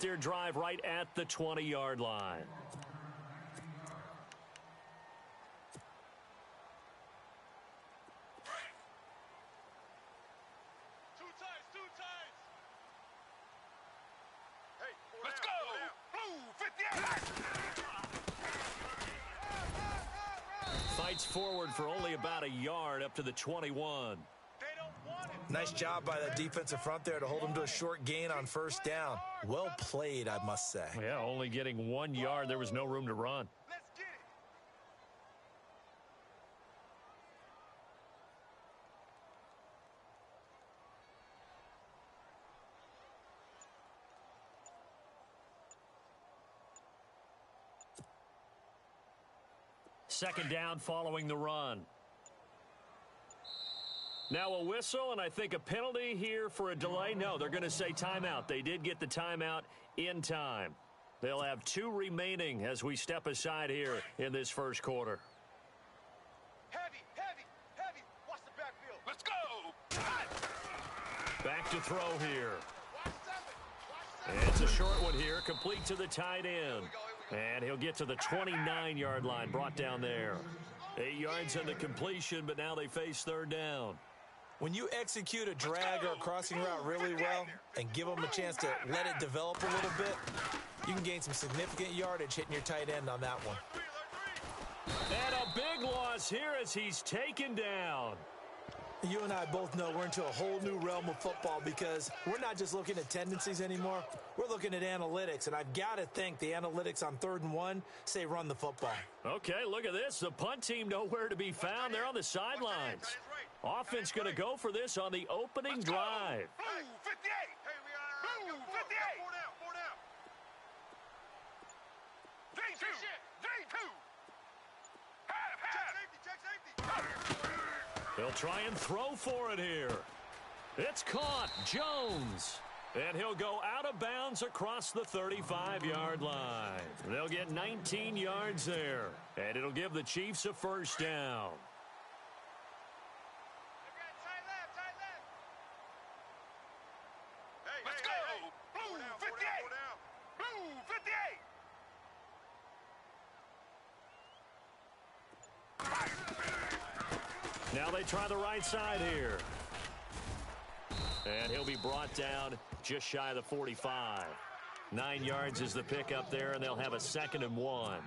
their drive right at the 20-yard line. Let's go! Blue 58! Fights forward for only about a yard up to the 21. Nice job by that defensive front there to hold him to a short gain on first down. Well played, I must say. Yeah, only getting 1 yard. There was no room to run. Let's get it! Second down following the run. Now a whistle, and I think a penalty here for a delay. No, they're going to say timeout. They did get the timeout in time. They'll have 2 remaining as we step aside here in this first quarter. Heavy! Watch the backfield. Let's go! Back to throw here. And it's a short one here, complete to the tight end. And he'll get to the 29-yard line, brought down there. 8 yards on the completion, but now they face third down. When you execute a drag or a crossing route really well and give them a chance to let it develop a little bit, you can gain some significant yardage hitting your tight end on that one. And a big loss here as he's taken down. You and I both know we're into a whole new realm of football because we're not just looking at tendencies anymore. We're looking at analytics, and I've got to think the analytics on 3rd and 1 say run the football. Okay, look at this. The punt team nowhere to be found. They're on the sidelines. Offense going to go for this on the opening drive. Blue 58! Hey, we are Blue 58! 4 down. J2! Check safety! They'll try and throw for it here. It's caught. Jones. And he'll go out of bounds across the 35-yard line. They'll get 19 yards there. And it'll give the Chiefs a first down. Let's go! Blue 58! Blue 58! Now they try the right side here. And he'll be brought down just shy of the 45. 9 yards is the pickup there, and they'll have a 2nd and 1.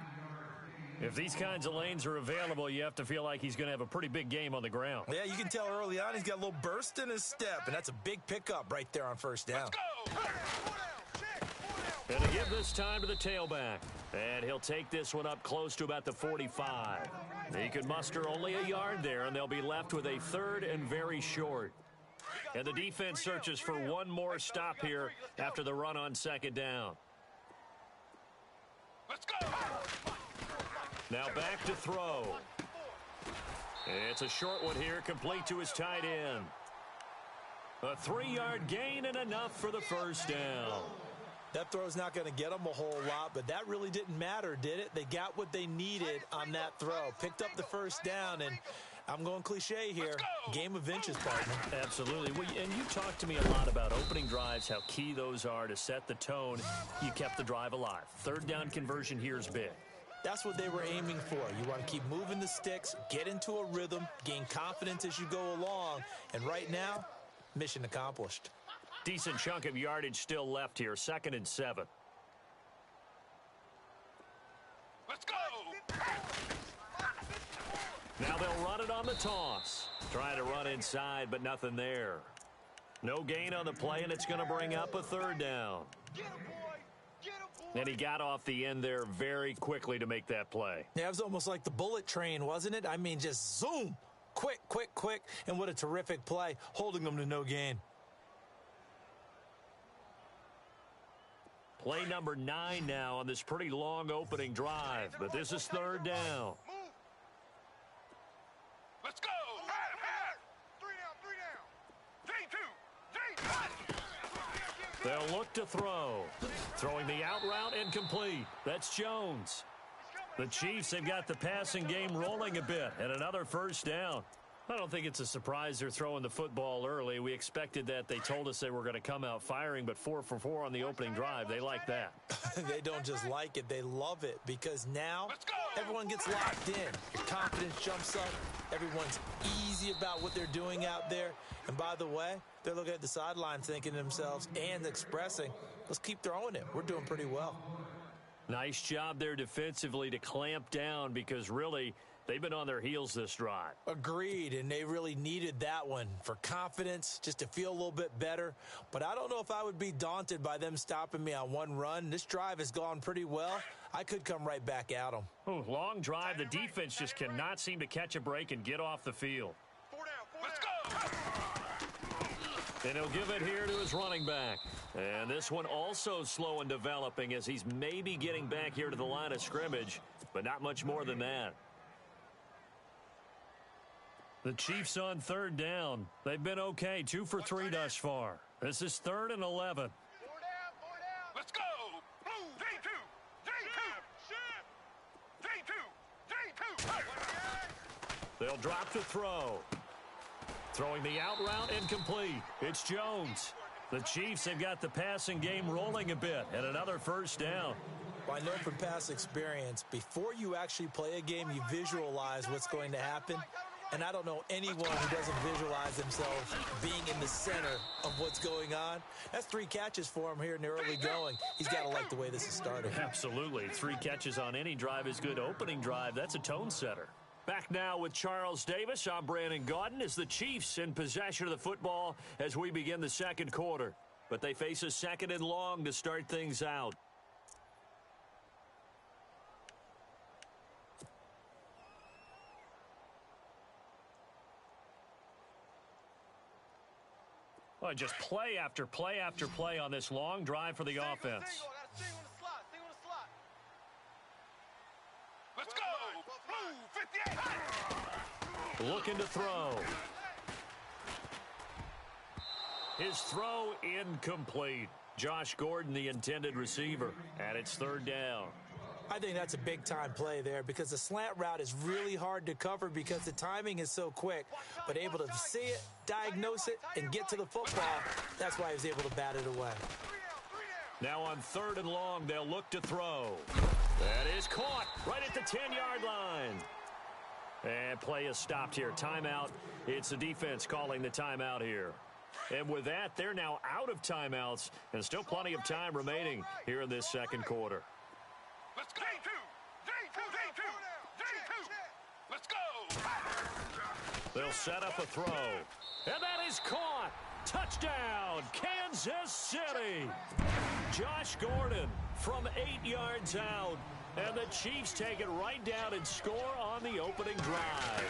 If these kinds of lanes are available, you have to feel like he's going to have a pretty big game on the ground. Yeah, you can tell early on he's got a little burst in his step, and that's a big pickup right there on first down. And to give this time to the tailback. And he'll take this one up close to about the 45. He could muster only a yard there, and they'll be left with a 3rd and very short. And the defense searches for one more stop here after the run on 2nd down. Let's go! Now back to throw. It's a short one here, complete to his tight end. A 3-yard gain and enough for the first down. That throw's not going to get them a whole lot, but that really didn't matter, did it? They got what they needed on that throw. Picked up the first down, and I'm going cliche here. Game of inches, partner. Absolutely. Well, and you talked to me a lot about opening drives, how key those are to set the tone. You kept the drive alive. 3rd down conversion here is big. That's what they were aiming for. You want to keep moving the sticks, get into a rhythm, gain confidence as you go along. And right now, mission accomplished. Decent chunk of yardage still left here. 2nd and 7. Let's go! Now they'll run it on the toss. Trying to run inside, but nothing there. No gain on the play, and it's going to bring up a 3rd down. Get him, boy! Get him, boy! And he got off the end there very quickly to make that play. Yeah, it was almost like the bullet train, wasn't it? I mean, just zoom. Quick, quick, quick. And what a terrific play, holding them to no gain. Play number 9 now on this pretty long opening drive, but this is 3rd down. Let's go! 3 down! They'll look to throw. Throwing the out route incomplete. That's Jones. The Chiefs have got the passing game rolling a bit, and another first down. I don't think it's a surprise they're throwing the football early. We expected that. They told us they were going to come out firing, but 4 for 4 on the opening drive. They like that. They don't just like it, they love it, because now everyone gets locked in. Your confidence jumps up. Everyone's easy about what they're doing out there. And by the way, they're looking at the sideline thinking to themselves and expressing, let's keep throwing it. We're doing pretty well. Nice job there defensively to clamp down, because really they've been on their heels this drive. Agreed, and they really needed that one for confidence, just to feel a little bit better. But I don't know if I would be daunted by them stopping me on one run. This drive has gone pretty well. I could come right back at them. Oh, long drive. The defense just cannot seem to catch a break and get off the field. 4 down. Let's go. And he'll give it here to his running back. And this one also slow and developing, as he's maybe getting back here to the line of scrimmage, but not much more than that. The Chiefs on 3rd down. They've been okay, 2 for 3 thus far. This is 3rd and 11. 4 down. Let's go. Blue. J2. J2. They'll drop to throw. Throwing the out route, incomplete. It's Jones. The Chiefs have got the passing game rolling a bit, and another 1st down. Well, I know from past experience, before you actually play a game, you visualize what's going to happen. And I don't know anyone who doesn't visualize themselves being in the center of what's going on. That's 3 catches for him here in the early going. He's got to like the way this is starting. Absolutely. 3 catches on any drive is good. Opening drive, that's a tone setter. Back now with Charles Davis. I'm Brandon Gaudin. As the Chiefs in possession of the football as we begin the 2nd quarter. But they face a 2nd and long to start things out. Well, just play after play after play on this long drive for the offense. Let's go. Blue 58. Looking to throw. His throw incomplete. Josh Gordon, the intended receiver, and it's 3rd down. I think that's a big-time play there, because the slant route is really hard to cover because the timing is so quick. But able to see it, diagnose it, and get to the football, that's why he was able to bat it away. Now on 3rd and long, they'll look to throw. That is caught right at the 10-yard line. And play is stopped here. Timeout. It's the defense calling the timeout here. And with that, they're now out of timeouts, and still plenty of time remaining here in this 2nd quarter. Let's go. J2. Let's go. They'll set up a throw. And that is caught. Touchdown, Kansas City. Josh Gordon from 8 yards out. And the Chiefs take it right down and score on the opening drive.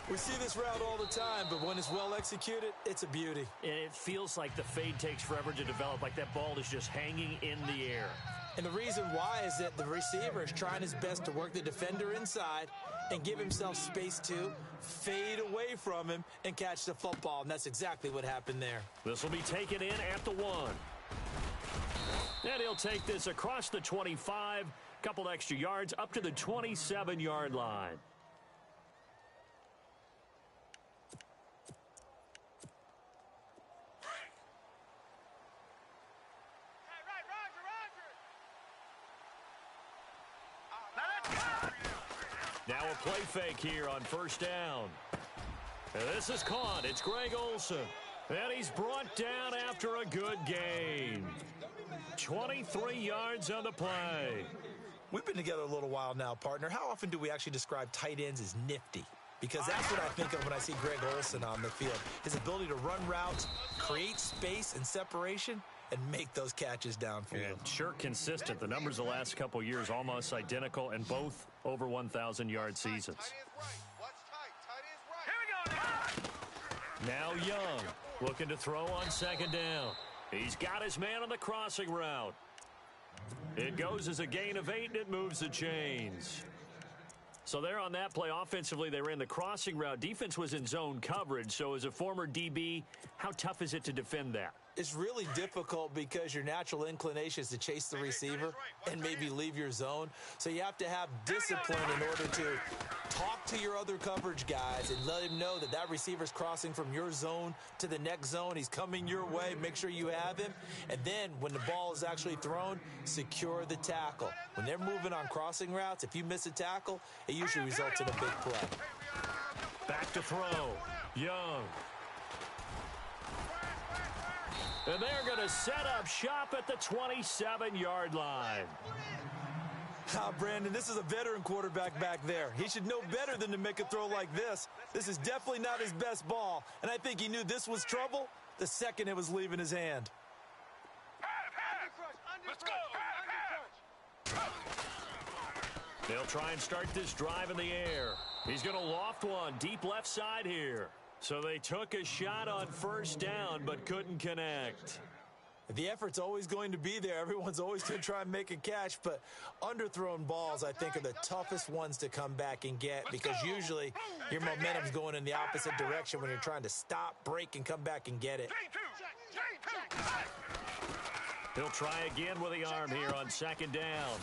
We see this route all the time, but when it's well executed, it's a beauty. And it feels like the fade takes forever to develop, like that ball is just hanging in the air. And the reason why is that the receiver is trying his best to work the defender inside and give himself space to fade away from him and catch the football. And that's exactly what happened there. This will be taken in at the 1. And he'll take this across the 25, couple extra yards up to the 27-yard line. Now a play fake here on 1st down. And this is caught. It's Greg Olsen. And he's brought down after a good gain. 23 yards on the play. We've been together a little while now, partner. How often do we actually describe tight ends as nifty? Because that's what I think of when I see Greg Olsen on the field. His ability to run routes, create space and separation, and make those catches downfield. And sure consistent. The numbers the last couple years almost identical, and both over 1,000-yard seasons. Now Young looking to throw on 2nd down. He's got his man on the crossing route. It goes as a gain of 8, and it moves the chains. So there on that play, offensively, they ran the crossing route. Defense was in zone coverage, so as a former DB, how tough is it to defend that? It's really difficult because your natural inclination is to chase the receiver and maybe leave your zone. So you have to have discipline in order to talk to your other coverage guys and let him know that that receiver's crossing from your zone to the next zone. He's coming your way. Make sure you have him. And then when the ball is actually thrown, secure the tackle. When they're moving on crossing routes, if you miss a tackle, it usually results in a big play. Back to throw. Young. And they're going to set up shop at the 27-yard line. Brandon, this is a veteran quarterback back there. He should know better than to make a throw like this. This is definitely not his best ball, and I think he knew this was trouble the second it was leaving his hand. Let's go. They'll try and start this drive in the air. He's going to loft one deep left side here. So they took a shot on first down but couldn't connect. The effort's always going to be there. Everyone's always going to try and make a catch, but underthrown balls, I think, are the toughest ones to come back and get because usually your momentum's going in the opposite direction when you're trying to stop, break, and come back and get it. He'll try again with the arm here on second down.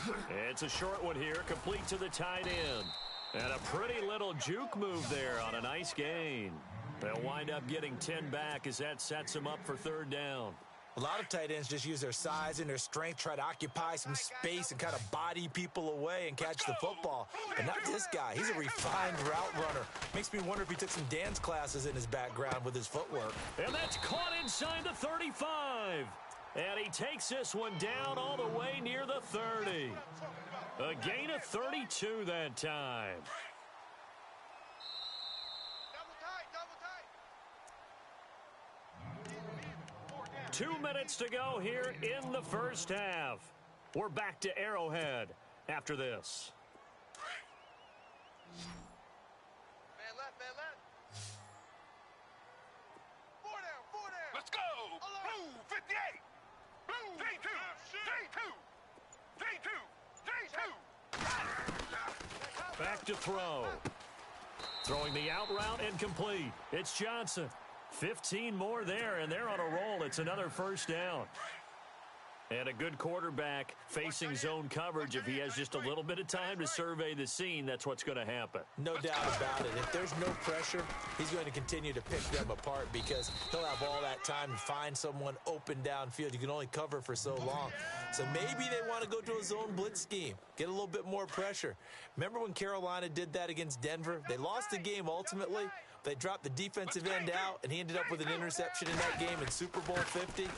It's a short one here, complete to the tight end. And a pretty little juke move there on a nice gain. They'll wind up getting 10 back as that sets them up for third down. A lot of tight ends just use their size and their strength, try to occupy some space and kind of body people away and catch the football. But not this guy. He's a refined route runner. Makes me wonder if he took some dance classes in his background with his footwork. And that's caught inside the 35. And he takes this one down all the way near the 30. A gain of 32 that time. 2 minutes to go here in the first half. We're back to Arrowhead after this. Man left. 4 down. Let's go. Blue 58. Blue J2. Back to throw. Throwing the out route incomplete. It's Johnson. 15 more there, and they're on a roll. It's another first down. And a good quarterback facing zone coverage. If he has just a little bit of time to survey the scene, that's what's going to happen. No doubt about it. If there's no pressure, he's going to continue to pick them apart because he'll have all that time to find someone open downfield. You can only cover for so long. So maybe they want to go to a zone blitz scheme, get a little bit more pressure. Remember when Carolina did that against Denver? They lost the game ultimately. They dropped the defensive end out, and he ended up with an interception in that game in Super Bowl 50.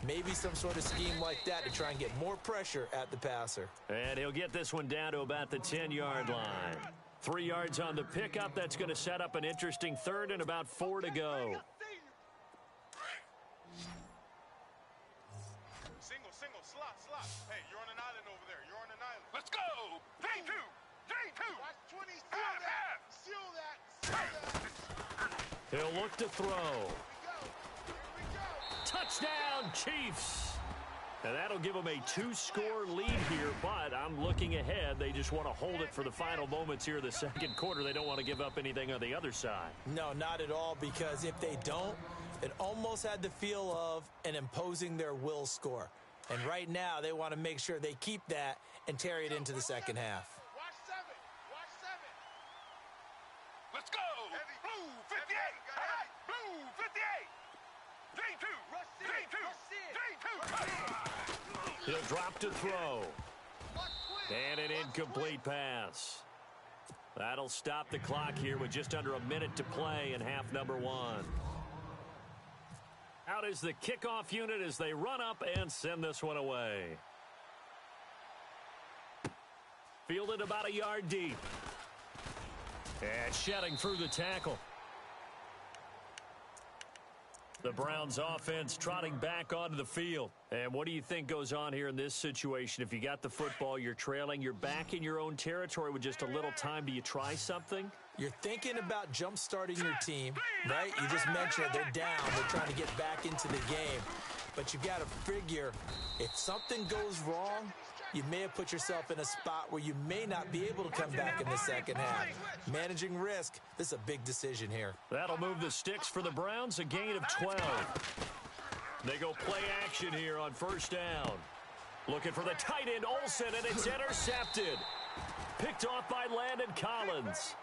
Maybe some sort of scheme like that to try and get more pressure at the passer. And he'll get this one down to about the 10-yard line. 3 yards on the pickup. That's going to set up an interesting third and about 4 to go. Single, slot. Hey, you're on an island over there. You're on an island. Let's go. J2. Watch 20. Seal that. He'll look to throw. Touchdown, Chiefs. And that'll give them a 2-score lead here, but I'm looking ahead. They just want to hold it for the final moments here of the second quarter. They don't want to give up anything on the other side. No, not at all, because if they don't, it almost had the feel of an imposing their will score. And right now, they want to make sure they keep that and carry it into the second half. Watch 7. Let's go. Blue 58. Blue 58. J2. He'll drop to throw. And an incomplete pass. That'll stop the clock here with just under a minute to play in half number 1. Out is the kickoff unit as they run up and send this one away. Fielded about a yard deep. And shedding through the tackle. The Browns offense trotting back onto the field. And what do you think goes on here in this situation? If you got the football, you're trailing, you're back in your own territory with just a little time. Do you try something? You're thinking about jump-starting your team, right? You just mentioned it. They're down. They're trying to get back into the game. But you've got to figure if something goes wrong, you may have put yourself in a spot where you may not be able to come back in the second half. Managing risk, this is a big decision here. That'll move the sticks for the Browns, a gain of 12. They go play action here on first down. Looking for the tight end, Olsen, and it's intercepted. Picked off by Landon Collins.